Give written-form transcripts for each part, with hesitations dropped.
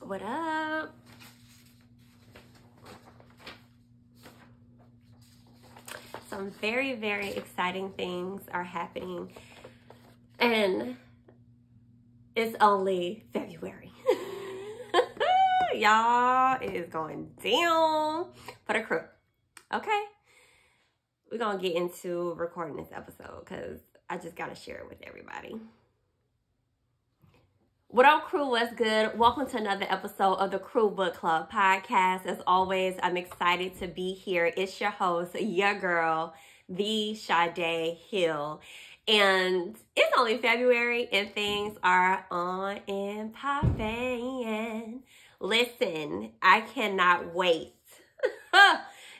What up? Some very, very exciting things are happening, and it's only February. Y'all, it is going down for the crew. Okay? We're going to get into recording this episode because I just got to share it with everybody. What up, crew? What's good? Welcome to another episode of the Crew Book Club podcast. As always, I'm excited to be here. It's your host, your girl, the Sade Hill. And it's only February and things are on and popping. Listen, I cannot wait.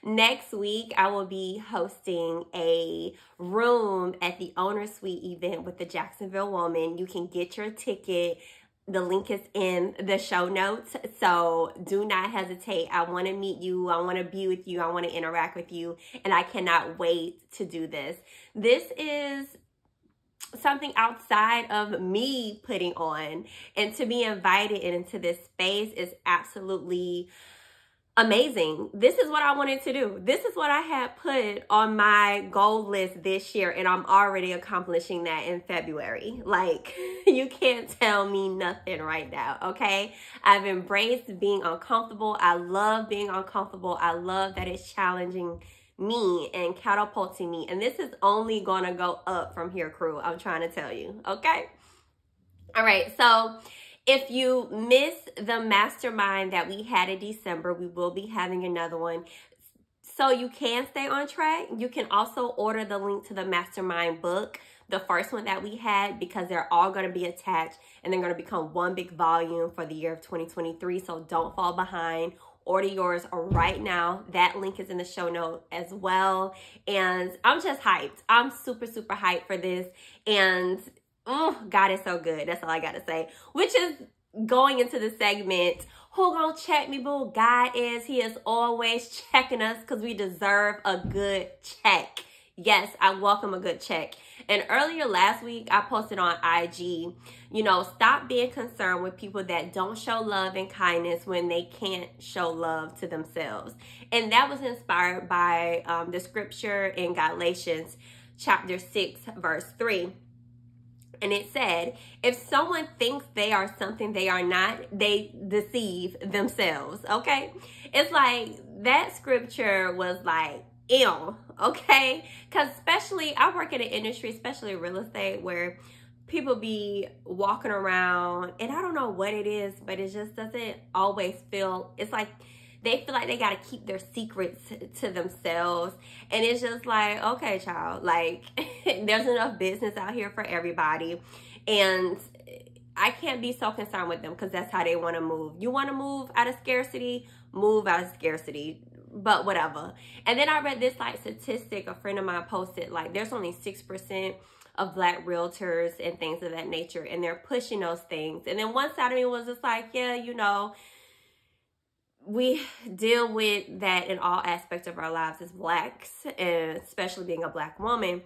Next week, I will be hosting a room at the Owner Suite event with the Jacksonville Woman. You can get your ticket. The link is in the show notes, so do not hesitate. I want to meet you. I want to be with you. I want to interact with you, and I cannot wait to do this. This is something outside of me putting on, and to be invited into this space is absolutely amazing. This is what I wanted to do. This is what I had put on my goal list this year, and I'm already accomplishing that in February. Like, you can't tell me nothing right now, okay? I've embraced being uncomfortable. I love being uncomfortable. I love that it's challenging me and catapulting me, and this is only gonna go up from here, crew. I'm trying to tell you, okay? All right, so if you missed the mastermind that we had in December, we will be having another one. So you can stay on track. You can also order the link to the mastermind book, the first one that we had, because they're all going to be attached and they're going to become one big volume for the year of 2023. So don't fall behind. Order yours right now. That link is in the show note as well. And I'm just hyped. I'm super, super hyped for this. And oh, God is so good. That's all I got to say. Which is going into the segment, who gonna check me, boo? God is. He is always checking us because we deserve a good check. Yes, I welcome a good check. And earlier last week, I posted on IG, you know, stop being concerned with people that don't show love and kindness when they can't show love to themselves. And that was inspired by the scripture in Galatians chapter 6, verse 3. And it said, if someone thinks they are something they are not, they deceive themselves, okay? It's like that scripture was like, ew, okay? Because especially, I work in an industry, especially real estate, where people be walking around, and I don't know what it is, but it just doesn't always feel, it's like they feel like they got to keep their secrets to themselves. And it's just like, okay, child, like there's enough business out here for everybody. And I can't be so concerned with them because that's how they want to move. You want to move out of scarcity, move out of scarcity, but whatever. And then I read this like statistic a friend of mine posted, like there's only 6% of Black realtors and things of that nature. And they're pushing those things. And then one side of me was just like, yeah, you know, we deal with that in all aspects of our lives as Blacks, and especially being a Black woman.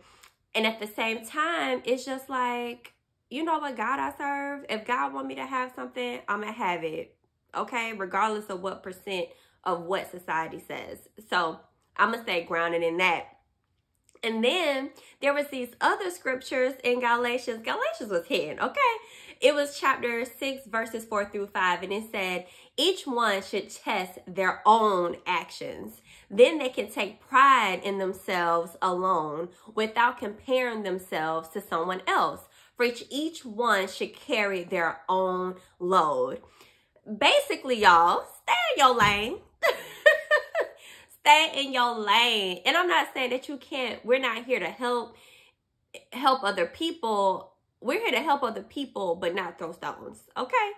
And at the same time, it's just like, you know what God I serve? If God want me to have something, I'm going to have it, okay? Regardless of what percent of what society says. So I'm going to stay grounded in that. And then there was these other scriptures in Galatians. Galatians was hidden, okay? It was chapter 6, verses 4 through 5. And it said, each one should test their own actions. Then they can take pride in themselves alone without comparing themselves to someone else. For each one should carry their own load. Basically, y'all, stay in your lane. Stay in your lane. And I'm not saying that you can't, we're not here to help other people. We're here to help other people, but not throw stones, okay?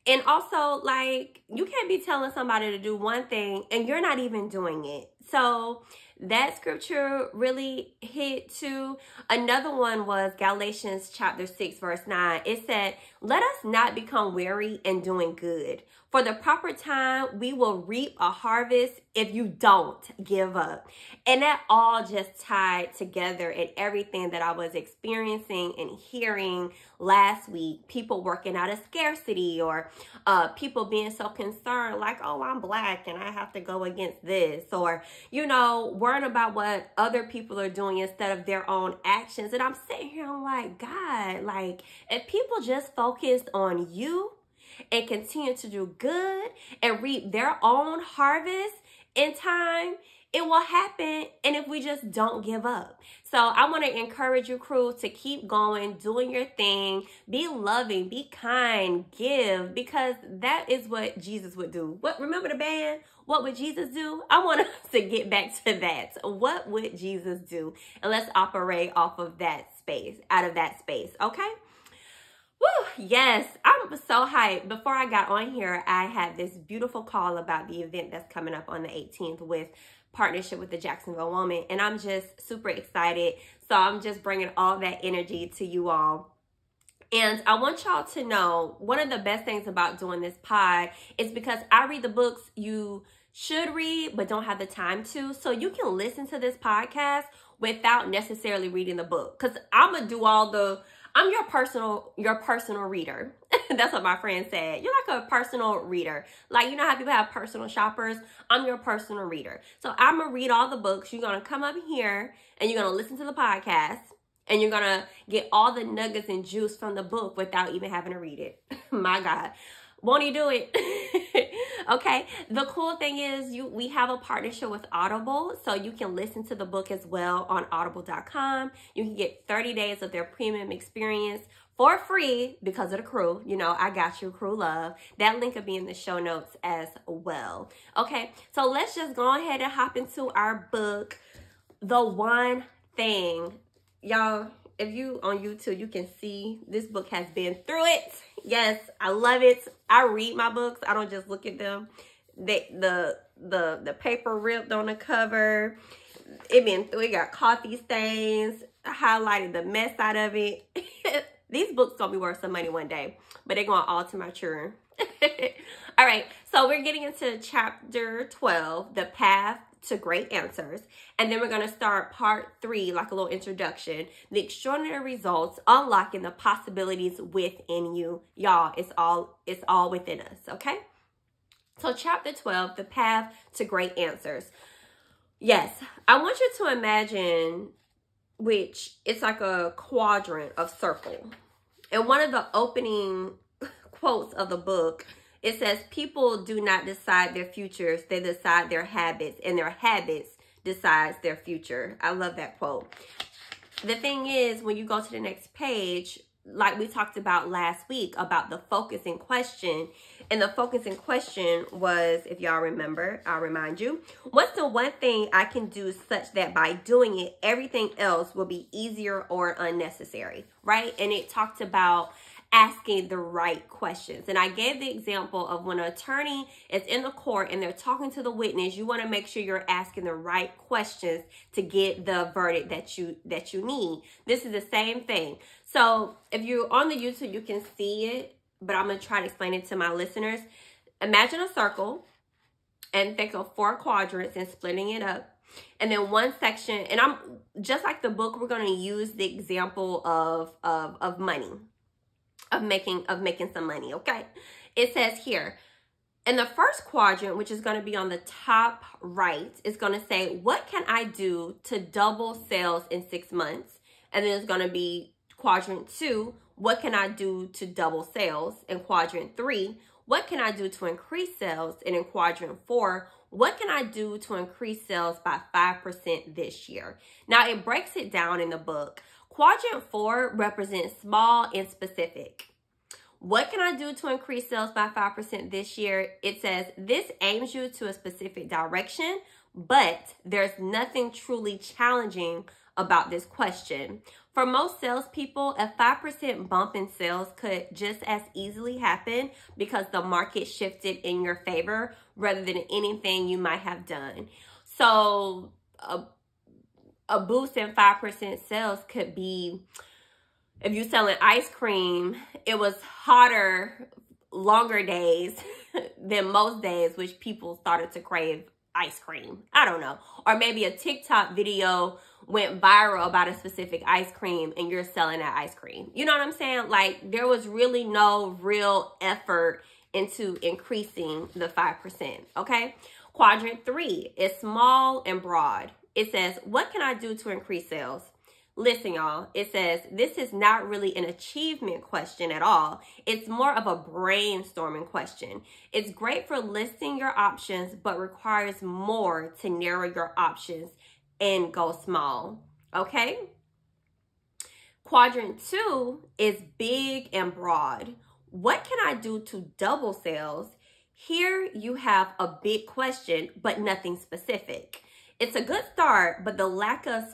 And also, like, you can't be telling somebody to do one thing and you're not even doing it. So That scripture really hit too. Another one was Galatians chapter 6, verse 9. It said, let us not become weary in doing good. For the proper time, we will reap a harvest if you don't give up. And that all just tied together in everything that I was experiencing and hearing last week. People working out of scarcity, or people being so concerned like, oh, I'm black and I have to go against this, or, you know, worrying about what other people are doing instead of their own actions. And I'm sitting here, I'm like, God, like, if people just focused on you and continue to do good and reap their own harvest in time, it will happen. And if we just don't give up. So I want to encourage you, crew, to keep going, doing your thing, be loving, be kind, give, because that is what Jesus would do. What, remember the band? What would Jesus do? I want us to get back to that. What would Jesus do? And let's operate off of that space, out of that space. Okay. Woo, yes, I'm so hyped. Before I got on here, I had this beautiful call about the event that's coming up on the 18th with partnership with the Jacksonville Woman, and I'm just super excited. So I'm just bringing all that energy to you all. And I want y'all to know, one of the best things about doing this pod is because I read the books you should read but don't have the time to. So you can listen to this podcast without necessarily reading the book, because I'm gonna do all the, I'm your personal reader. That's what my friend said. You're like a personal reader. Like, you know how people have personal shoppers? I'm your personal reader. So I'm going to read all the books. You're going to come up here and you're going to listen to the podcast. And you're going to get all the nuggets and juice from the book without even having to read it. My God. Won't he do it? Okay. The cool thing is we have a partnership with Audible, so you can listen to the book as well on audible.com. You can get 30 days of their premium experience for free because of the crew. You know, I got you, crew love. That link will be in the show notes as well. Okay. So let's just go ahead and hop into our book, The One Thing. Y'all, if you on YouTube, you can see this book has been through it. Yes, I love it. I read my books. I don't just look at them. The paper ripped on the cover. It been through. It got coffee stains. I highlighted the mess out of it. These books gonna be worth some money one day, but they're gonna alter my children. All right, so we're getting into chapter 12, The Path to Great Answers. And then we're going to start part 3, like a little introduction. The extraordinary results, unlocking the possibilities within you. Y'all, it's all within us, okay? So chapter 12, The Path to Great Answers. Yes, I want you to imagine, which it's like a quadrant of circle. And one of the opening quotes of the book, it says, people do not decide their futures, they decide their habits, and their habits decides their future. I love that quote. The thing is, when you go to the next page, like we talked about last week about the focus in question, and the focus in question was, if y'all remember, I'll remind you, what's the one thing I can do such that by doing it, everything else will be easier or unnecessary, right? And it talked about asking the right questions. And I gave the example of when an attorney is in the court and they're talking to the witness, you want to make sure you're asking the right questions to get the verdict that you need. This is the same thing. So if you're on the YouTube, you can see it, but I'm going to try to explain it to my listeners. Imagine a circle and think of 4 quadrants and splitting it up. And then one section, and I'm just like the book, we're going to use the example of money. Of making some money, okay? It says here, in the first quadrant, which is going to be on the top right, it's going to say, what can I do to double sales in 6 months? And then it's going to be quadrant 2, what can I do to double sales? In quadrant 3, what can I do to increase sales? And in quadrant 4, what can I do to increase sales by 5% this year? Now, it breaks it down in the book. Quadrant 4 represents small and specific. What can I do to increase sales by 5% this year? It says this aims you to a specific direction, but there's nothing truly challenging about this question. For most salespeople, a 5% bump in sales could just as easily happen because the market shifted in your favor rather than anything you might have done. So a boost in 5% sales could be, if you're selling ice cream, it was hotter, longer days than most days, which people started to crave ice cream. I don't know. Or maybe a TikTok video went viral about a specific ice cream and you're selling that ice cream. You know what I'm saying? Like, there was really no real effort into increasing the 5%, okay? Quadrant 3 is small and broad. It says, what can I do to increase sales? Listen, y'all, it says, this is not really an achievement question at all. It's more of a brainstorming question. It's great for listing your options, but requires more to narrow your options and go small, okay? Quadrant 2 is big and broad. What can I do to double sales? Here you have a big question, but nothing specific. It's a good start, but the lack of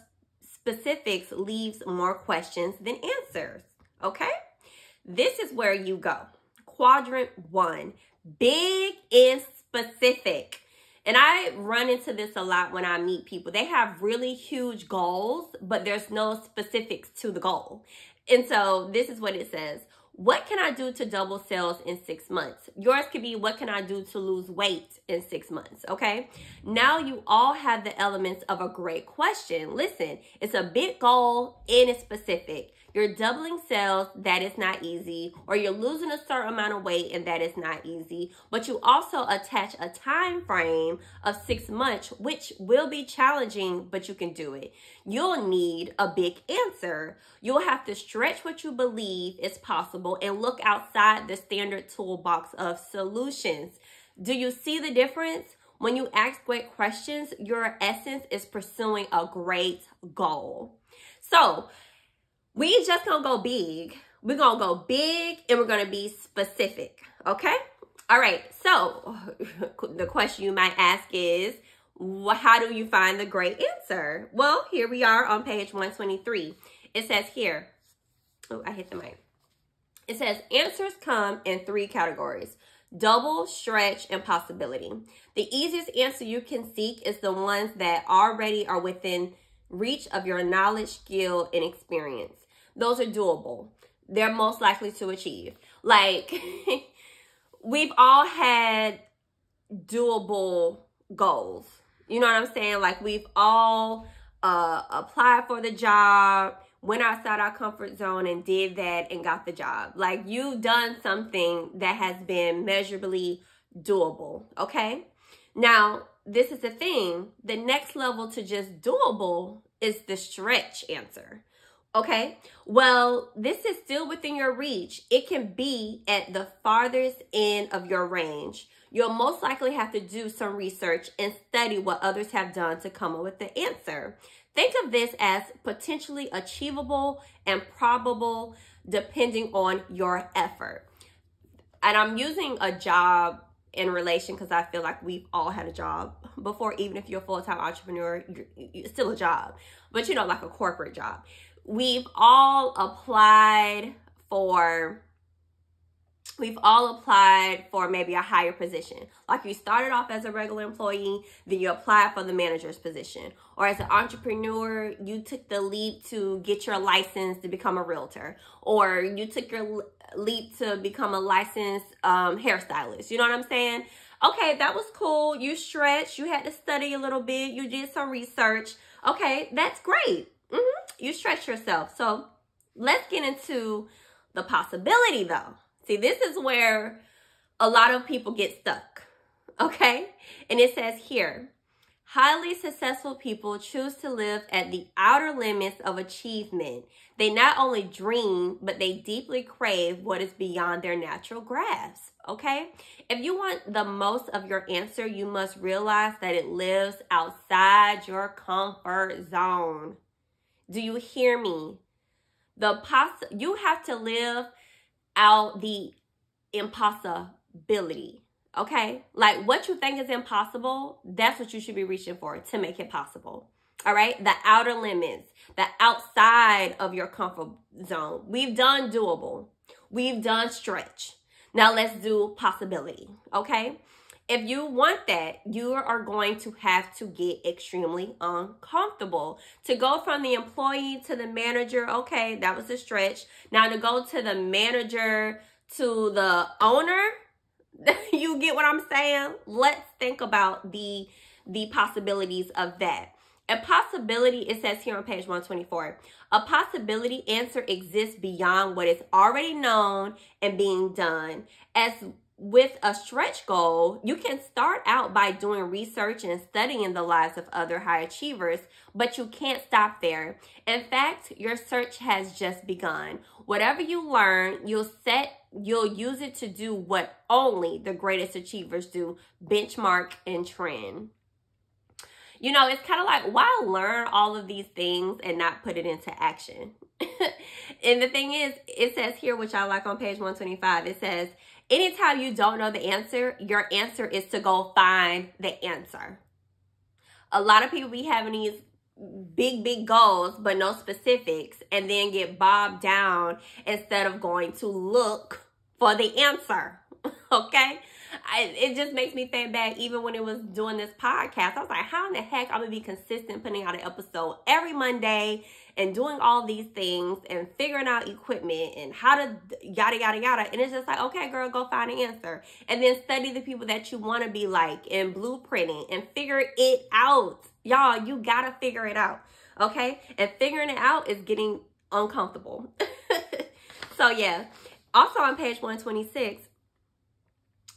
specifics leaves more questions than answers, okay? This is where you go. Quadrant 1, big and specific. And I run into this a lot when I meet people. They have really huge goals, but there's no specifics to the goal. And so this is what it says. What can I do to double sales in 6 months? Yours could be, what can I do to lose weight in 6 months? Okay. Now you all have the elements of a great question. Listen, it's a big goal and it's specific. You're doubling sales, that is not easy, or you're losing a certain amount of weight and that is not easy. But you also attach a time frame of 6 months, which will be challenging, but you can do it. You'll need a big answer. You'll have to stretch what you believe is possible and look outside the standard toolbox of solutions. Do you see the difference? When you ask great questions, your essence is pursuing a great goal. So, we ain't just gonna go big. We're gonna go big and we're gonna be specific, okay? All right, so the question you might ask is, how do you find the great answer? Well, here we are on page 123. It says here, oh, I hit the mic. It says, answers come in 3 categories: double, stretch, and possibility. The easiest answer you can seek is the ones that already are within reach of your knowledge, skill, and experience. Those are doable. They're most likely to achieve. Like, we've all had doable goals. You know what I'm saying? Like, we've all applied for the job, went outside our comfort zone and did that and got the job. Like, you've done something that has been measurably doable, okay? Now, this is the thing. The next level to just doable is the stretch answer. Okay, well, this is still within your reach. It can be at the farthest end of your range. You'll most likely have to do some research and study what others have done to come up with the answer. Think of this as potentially achievable and probable depending on your effort. And I'm using a job in relation because I feel like we've all had a job before. Even if you're a full-time entrepreneur, it's still a job, but you know, like a corporate job. We've all applied for maybe a higher position. Like, you started off as a regular employee, then you applied for the manager's position. Or as an entrepreneur, you took the leap to get your license to become a realtor. Or you took your leap to become a licensed hairstylist. You know what I'm saying? Okay, that was cool. You stretched. You had to study a little bit. You did some research. Okay, that's great. You stretch yourself. So let's get into the possibility, though. See, this is where a lot of people get stuck, okay? And it says here, highly successful people choose to live at the outer limits of achievement. They not only dream, but they deeply crave what is beyond their natural grasp, okay? If you want the most of your answer, you must realize that it lives outside your comfort zone. Do you hear me? You have to live out the impossibility, okay? Like, what you think is impossible, that's what you should be reaching for to make it possible, all right? The outer limits, the outside of your comfort zone. We've done doable. We've done stretch. Now let's do possibility, okay? if you want that, you are going to have to get extremely uncomfortable. To go from the employee to the manager, okay, that was a stretch. Now to go to the manager to the owner, you get what I'm saying? Let's think about the possibilities of that. A possibility, it says here on page 124, a possibility answer exists beyond what is already known and being done. As with a stretch goal, you can start out by doing research and studying the lives of other high achievers, but you can't stop there. In fact, your search has just begun. Whatever you learn, you'll use it to do what only the greatest achievers do: benchmark and trend. You know, it's kind of like, why learn all of these things and not put it into action? And the thing is, it says here, which I like on page 125, it says, anytime you don't know the answer, your answer is to go find the answer. A lot of people be having these big goals, but no specifics, and then get bogged down instead of going to look for the answer. Okay? It just makes me think back, even when it was doing this podcast, I was like, how in the heck I'm going to be consistent putting out an episode every Monday and doing all these things and figuring out equipment and how to yada, yada, yada. And it's just like, okay, girl, go find an answer. And then study the people that you want to be like and blueprinting and figure it out. Y'all, you got to figure it out. Okay? And figuring it out is getting uncomfortable. So, yeah. Also on page 126,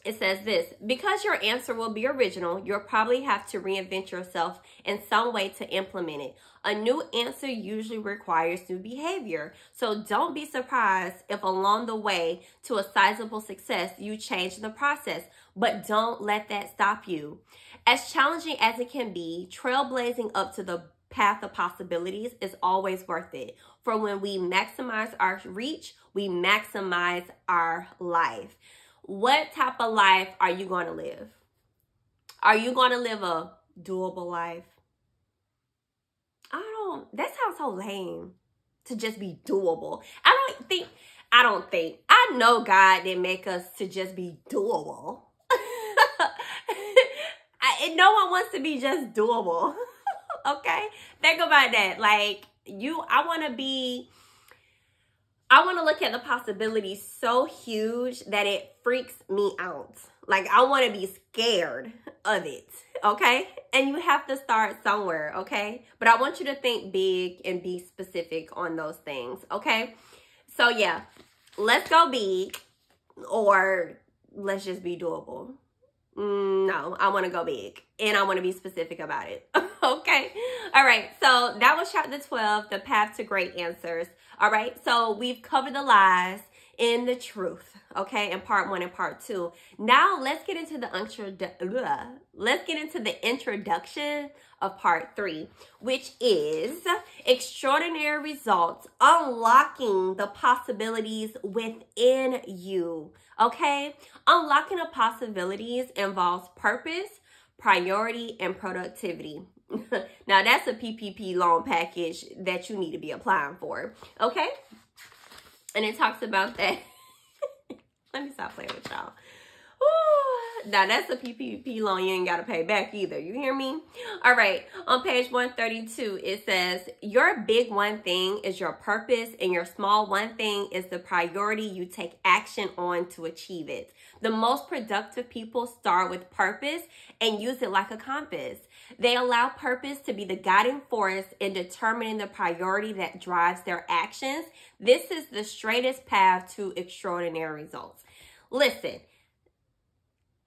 it says this: because your answer will be original, you'll probably have to reinvent yourself in some way to implement it. A new answer usually requires new behavior. So don't be surprised if along the way to a sizable success, you change the process. But don't let that stop you. As challenging as it can be, trailblazing up to the path of possibilities is always worth it. For when we maximize our reach, we maximize our life. What type of life are you going to live? Are you going to live a doable life? That sounds so lame to just be doable. I know God didn't make us to just be doable. No one wants to be just doable. Okay? Think about that. Like, I want to look at the possibilities so huge that it freaks me out. Like, I want to be scared of it, okay? And you have to start somewhere, okay? But I want you to think big and be specific on those things, okay? So, yeah, let's go big, or let's just be doable. No, I want to go big, and I want to be specific about it. Okay. All right. So that was chapter 12, the path to great answers. All right. So we've covered the lies and the truth. Okay. In part 1 and part 2. Now let's get into the introduction of part 3, which is extraordinary results, unlocking the possibilities within you. Okay. Unlocking the possibilities involves purpose, priority, and productivity. Now, that's a PPP loan package that you need to be applying for, okay? And it talks about that. Let me stop playing with y'all. Now, that's a PPP loan you ain't got to pay back either. You hear me? All right. On page 132, it says, your big one thing is your purpose, and your small one thing is the priority you take action on to achieve it. The most productive people start with purpose and use it like a compass. They allow purpose to be the guiding force in determining the priority that drives their actions. This is the straightest path to extraordinary results. Listen.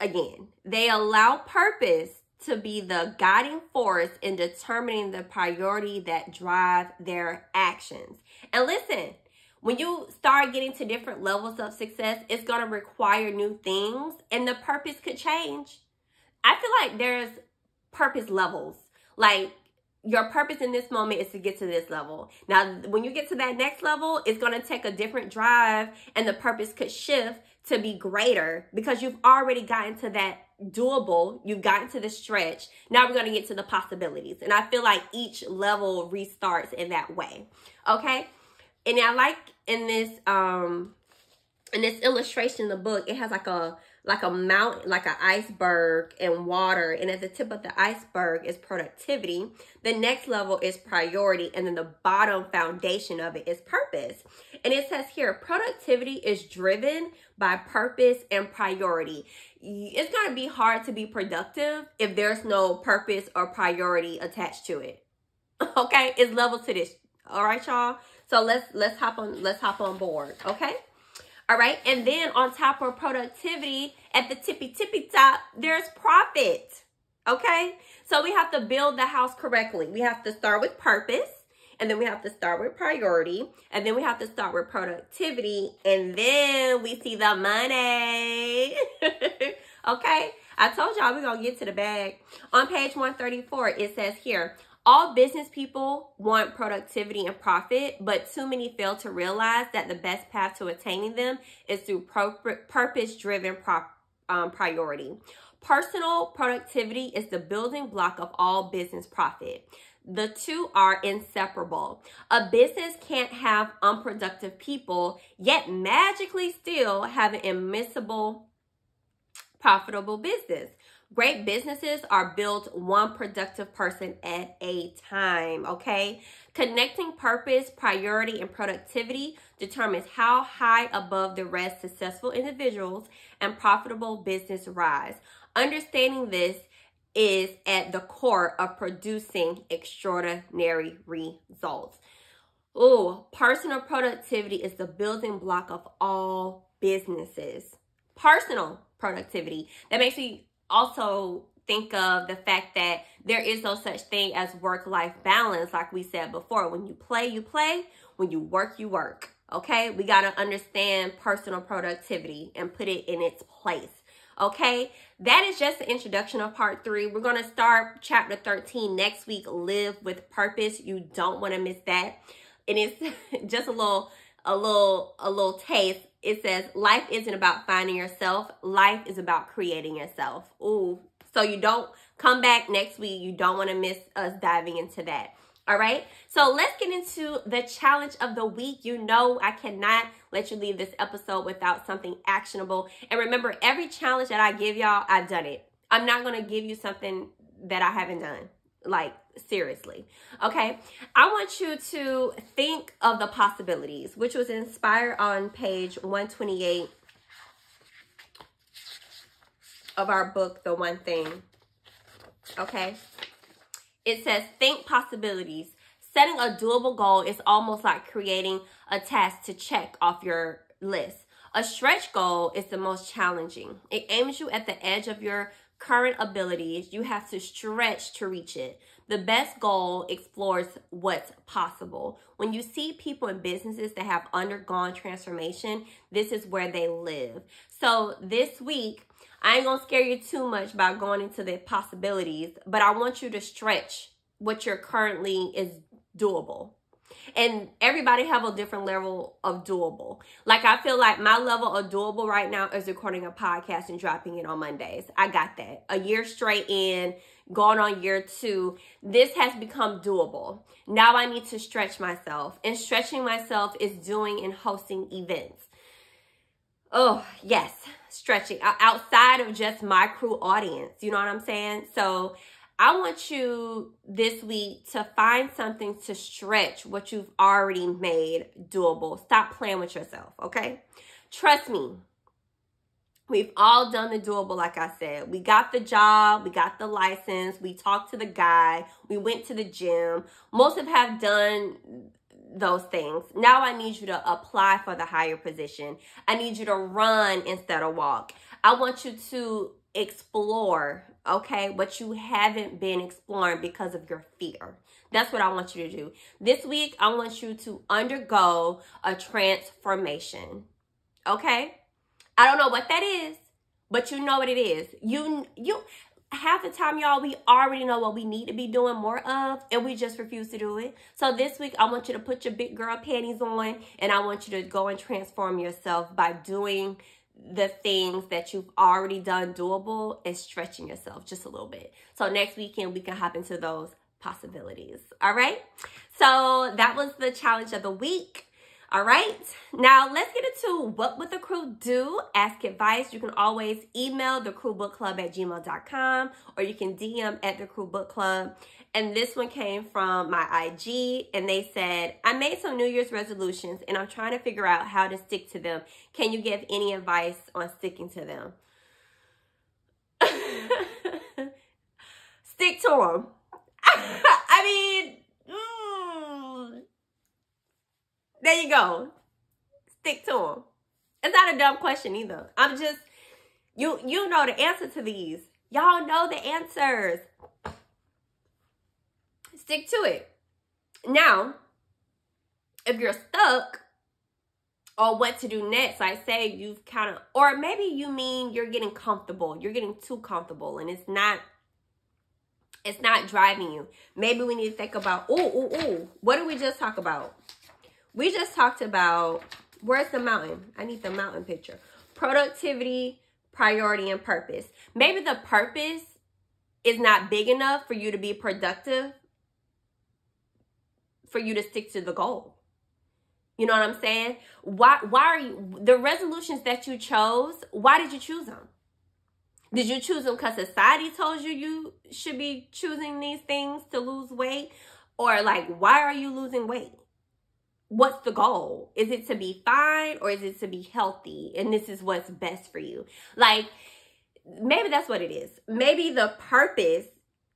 Again, they allow purpose to be the guiding force in determining the priority that drive their actions. And listen, when you start getting to different levels of success, it's going to require new things, and the purpose could change. I feel like there's purpose levels. Like, your purpose in this moment is to get to this level. Now, when you get to that next level, it's going to take a different drive, and the purpose could shift to be greater because you've already gotten to that doable. You've gotten to the stretch. Now we're going to get to the possibilities. And I feel like each level restarts in that way. Okay. And I like in this illustration in the book, it has like a like a mountain, like an iceberg and water. And at the tip of the iceberg is productivity. The next level is priority. And then the bottom foundation of it is purpose. And it says here, productivity is driven by purpose and priority. It's going to be hard to be productive if there's no purpose or priority attached to it. Okay, it's level to this. All right, y'all. So let's hop on board. Okay. All right. And then on top of productivity, at the tippy top, there's profit. Okay. So we have to build the house correctly. We have to start with purpose, and then we have to start with priority, and then we have to start with productivity, and then we see the money. Okay. I told y'all we're going to get to the bag. On page 134, it says here, all business people want productivity and profit, but too many fail to realize that the best path to attaining them is through purpose-driven priority. Personal productivity is the building block of all business profit. The two are inseparable. A business can't have unproductive people, yet magically still have an immiscible, profitable business. Great businesses are built one productive person at a time, okay? Connecting purpose, priority, and productivity determines how high above the rest successful individuals and profitable business rise. Understanding this is at the core of producing extraordinary results. Personal productivity is the building block of all businesses. Personal productivity. That makes me also think of the fact that there is no such thing as work-life balance, like we said before. When you play, you play. When you work, you work. Okay? We got to understand personal productivity and put it in its place. Okay? That is just the introduction of part 3. We're going to start chapter 13 next week, Live with Purpose. You don't want to miss that. And it's just a little taste. It says, life isn't about finding yourself. Life is about creating yourself. Ooh. So you don't come back next week. You don't want to miss us diving into that. All right. So let's get into the challenge of the week. You know, I cannot let you leave this episode without something actionable. And remember, every challenge that I give y'all, I've done it. I'm not going to give you something that I haven't done. Like, seriously. Okay. I want you to think of the possibilities, which was inspired on page 128 of our book, The One Thing. Okay. It says, think possibilities. Setting a doable goal is almost like creating a task to check off your list. A stretch goal is the most challenging. It aims you at the edge of your current abilities. You have to stretch to reach it. The best goal explores what's possible. When you see people in businesses that have undergone transformation, this is where they live. So this week, I ain't gonna scare you too much by going into the possibilities, but I want you to stretch what you're currently is doable. And everybody have a different level of doable. Like, I feel like my level of doable right now is recording a podcast and dropping it on Mondays. I got that. A year straight in, going on year 2, this has become doable. Now I need to stretch myself. And stretching myself is doing and hosting events. Oh, yes. Stretching outside of just my crew audience. You know what I'm saying? So I want you this week to find something to stretch what you've already made doable. Stop playing with yourself, okay? Trust me. We've all done the doable, like I said. We got the job. We got the license. We talked to the guy. We went to the gym. Most have done those things. Now I need you to apply for the higher position. I need you to run instead of walk. I want you to explore, okay, what you haven't been exploring because of your fear. That's what I want you to do. This week, I want you to undergo a transformation, okay? I don't know what that is, but you know what it is. You half the time, y'all, we already know what we need to be doing more of, and we just refuse to do it. So this week, I want you to put your big girl panties on, and I want you to go and transform yourself by doing the things that you've already done doable and stretching yourself just a little bit. So next weekend, we can hop into those possibilities. All right. So that was the challenge of the week. All right, now let's get into what would the crew do? Ask advice. You can always email thecrewbookclub@gmail.com, or you can DM at the Crew Book Club. And this one came from my IG, and they said, I made some New Year's resolutions, and I'm trying to figure out how to stick to them. Can you give any advice on sticking to them? Stick to them. I mean, there you go. Stick to them. It's not a dumb question either. I'm just, you know the answer to these. Y'all know the answers. Stick to it. Now, if you're stuck on what to do next, like say you've kind of, or maybe you mean you're getting comfortable. You're getting too comfortable and it's not driving you. Maybe we need to think about, what did we just talk about? We just talked about, where's the mountain? I need the mountain picture. Productivity, priority, and purpose. Maybe the purpose is not big enough for you to be productive, for you to stick to the goal. You know what I'm saying? Why are you, the resolutions that you chose, why did you choose them? Did you choose them because society told you you should be choosing these things to lose weight? Or like, why are you losing weight? What's the goal? Is it to be fine or is it to be healthy? And this is what's best for you. Like, maybe that's what it is. Maybe the purpose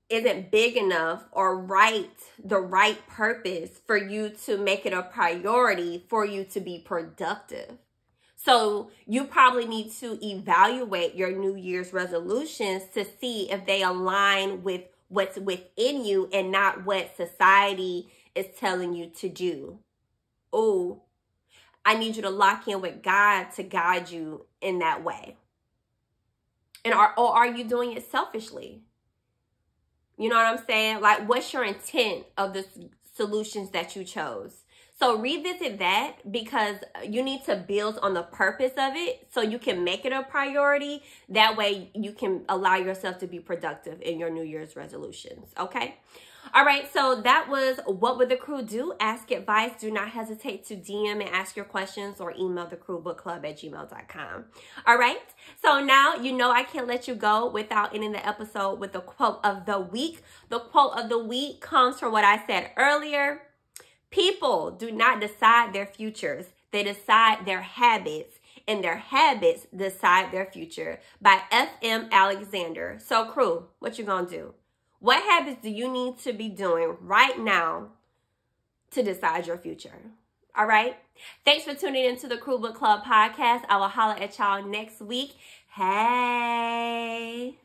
isn't big enough or the right purpose for you to make it a priority for you to be productive. So you probably need to evaluate your New Year's resolutions to see if they align with what's within you and not what society is telling you to do. Oh, I need you to lock in with God to guide you in that way. And are you doing it selfishly? You know what I'm saying? Like, what's your intent of the solutions that you chose? So revisit that, because you need to build on the purpose of it so you can make it a priority. That way you can allow yourself to be productive in your New Year's resolutions. Okay? All right, so that was what would the crew do? Ask advice. Do not hesitate to DM and ask your questions or email thecrewbookclub@gmail.com. All right, so now you know I can't let you go without ending the episode with the quote of the week. The quote of the week comes from what I said earlier. People do not decide their futures. They decide their habits, and their habits decide their future, by F.M. Alexander. So crew, what you gonna do? What habits do you need to be doing right now to decide your future? All right. Thanks for tuning into the Crew Book Club podcast. I will holler at y'all next week. Hey.